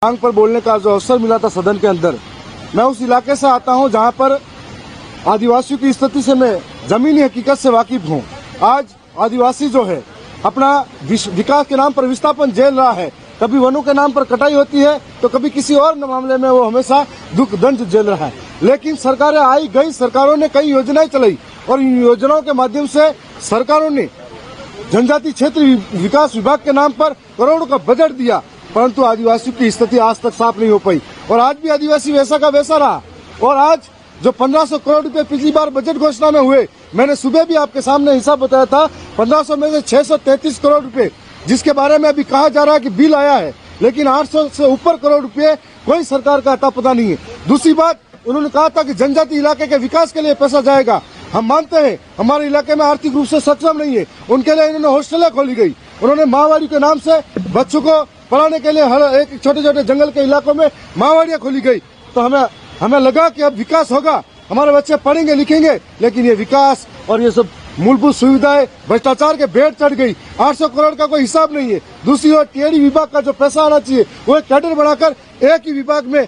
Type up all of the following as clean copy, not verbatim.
मांग पर बोलने का जो अवसर मिला था सदन के अंदर, मैं उस इलाके से आता हूं जहां पर आदिवासियों की स्थिति से मैं जमीनी हकीकत से वाकिफ हूं। आज आदिवासी जो है अपना विकास के नाम पर विस्थापन झेल रहा है। कभी वनों के नाम पर कटाई होती है तो कभी किसी और मामले में वो हमेशा दुख दंड झेल रहा है। लेकिन सरकारें आई गई, सरकारों ने कई योजनाएं चलाई और इन योजनाओं के माध्यम से सरकारों ने जनजाति क्षेत्र विकास विभाग के नाम पर करोड़ों का बजट दिया, परंतु आदिवासियों की स्थिति आज तक साफ नहीं हो पाई और आज भी आदिवासी वैसा का वैसा रहा। और आज जो 1500 करोड़ रुपए पिछली बार बजट घोषणा में हुए, मैंने सुबह भी आपके सामने हिसाब बताया था, 1500 में से 633 करोड़ रुपए जिसके बारे में अभी कहा जा रहा है कि बिल आया है, लेकिन 800 से ऊपर करोड़ रुपए कोई सरकार का अता पता नहीं है। दूसरी बात, उन्होंने कहा था कि जनजाति इलाके के विकास के लिए पैसा जाएगा। हम मानते हैं हमारे इलाके में आर्थिक रूप से सक्षम नहीं है, उनके लिए इन्होंने हॉस्टलें खोली गई। उन्होंने माहवाड़ी के नाम से बच्चों को पढ़ाने के लिए हर एक छोटे छोटे जंगल के इलाकों में माहवाड़ियां खोली गई। तो हमें लगा कि अब विकास होगा, हमारे बच्चे पढ़ेंगे लिखेंगे, लेकिन ये विकास और ये सब मूलभूत सुविधाएं भ्रष्टाचार के भेंट चढ़ गई। 800 करोड़ का कोई हिसाब नहीं है। दूसरी ओर टीएडी विभाग का जो पैसा आना चाहिए वो एक कैडर बनाकर एक ही विभाग में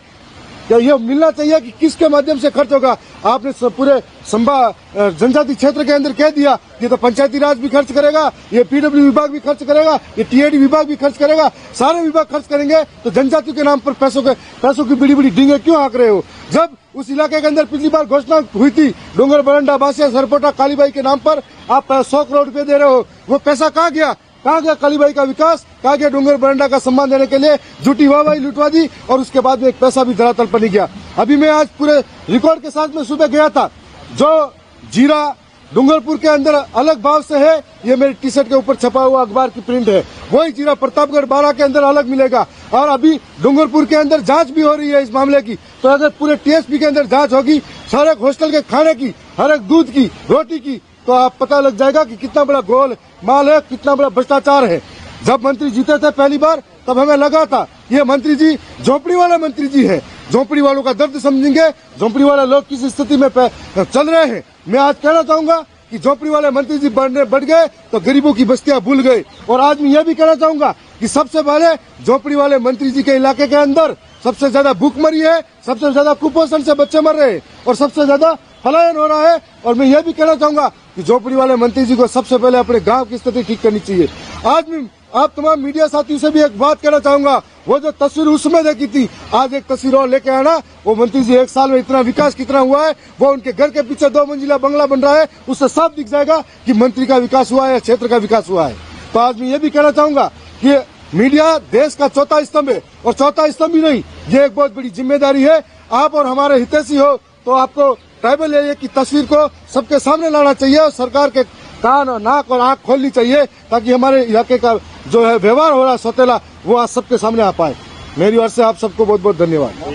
ये मिलना चाहिए कि किसके माध्यम से खर्च होगा। आपने पूरे जनजाति क्षेत्र के अंदर कह दिया ये तो पंचायती राज भी खर्च करेगा, ये पीडब्ल्यू विभाग भी खर्च करेगा, ये टीएडी विभाग भी खर्च करेगा, सारे विभाग खर्च करेंगे। तो जनजाति के नाम पर पैसों की बड़ी बड़ी डींगे क्यों हाँक रहे हो? जब उस इलाके के अंदर पिछली बार घोषणा हुई थी डोंगर बरंडा बासिया सरपोटा कालीबाई के नाम पर आप 100 करोड़ रुपए दे रहे हो, वो पैसा कहाँ गया? कहाँ गया कालीबाई का विकास? कहाँ गया डोंगर बरंडा का सम्मान देने के लिए झूठी वाहवाही लुटवा दी और उसके बाद में एक पैसा भी धरातल पर नहीं गया। अभी मैं आज पूरे रिकॉर्ड के साथ में सुबह गया था, जो जीरा डूंगरपुर के अंदर अलग भाव से है, ये मेरी टी शर्ट के ऊपर छपा हुआ अखबार की प्रिंट है, वही जीरा प्रतापगढ़ बारा के अंदर अलग मिलेगा। और अभी डूंगरपुर के अंदर जांच भी हो रही है इस मामले की। तो अगर पूरे टीएसपी के अंदर जांच होगी हर एक हॉस्टल के खाने की, हर एक दूध की, रोटी की, तो आप पता लग जाएगा कि कितना बड़ा गोल माल है, कितना बड़ा भ्रष्टाचार है। जब मंत्री जीते थे पहली बार तब हमें लगा था ये मंत्री जी झोपड़ी वाला मंत्री जी है, झोपड़ी वालों का दर्द समझेंगे, झोपड़ी वाले लोग किस स्थिति में चल रहे हैं। मैं आज कहना चाहूंगा कि झोपड़ी वाले मंत्री जी बढ़ गए तो गरीबों की बस्तियां भूल गए। और आज मैं यह भी कहना चाहूंगा कि सबसे पहले झोपड़ी वाले मंत्री जी के इलाके के अंदर सबसे ज्यादा भूखमरी है, सबसे ज्यादा कुपोषण से बच्चे मर रहे हैं और सबसे ज्यादा पलायन हो रहा है। और मैं ये भी कहना चाहूंगा कि झोपड़ी वाले मंत्री जी को सबसे पहले अपने गांव की स्थिति ठीक करनी चाहिए। आज मैं आप तमाम मीडिया साथियों से भी एक बात कहना चाहूंगा, वो जो तस्वीर उसमें देखी थी, आज एक तस्वीर और लेके आना। वो मंत्री जी 1 साल में इतना विकास कितना हुआ है, वो उनके घर के पीछे 2 मंजिला बंगला बन रहा है, उससे साफ दिख जाएगा कि मंत्री का विकास हुआ है या क्षेत्र का विकास हुआ है। तो आज मैं ये भी कहना चाहूंगा कि मीडिया देश का चौथा स्तंभ है और चौथा स्तंभ ही नहीं, ये एक बहुत बड़ी जिम्मेदारी है। आप और हमारे हितैषी हो तो आपको ट्राइबल एरिया की तस्वीर को सबके सामने लाना चाहिए और सरकार के कान और नाक और आंख खोलनी चाहिए ताकि हमारे इलाके का जो है व्यवहार हो रहा है सौतेला, वो आज सबके सामने आ पाए। मेरी ओर से आप सबको बहुत बहुत धन्यवाद।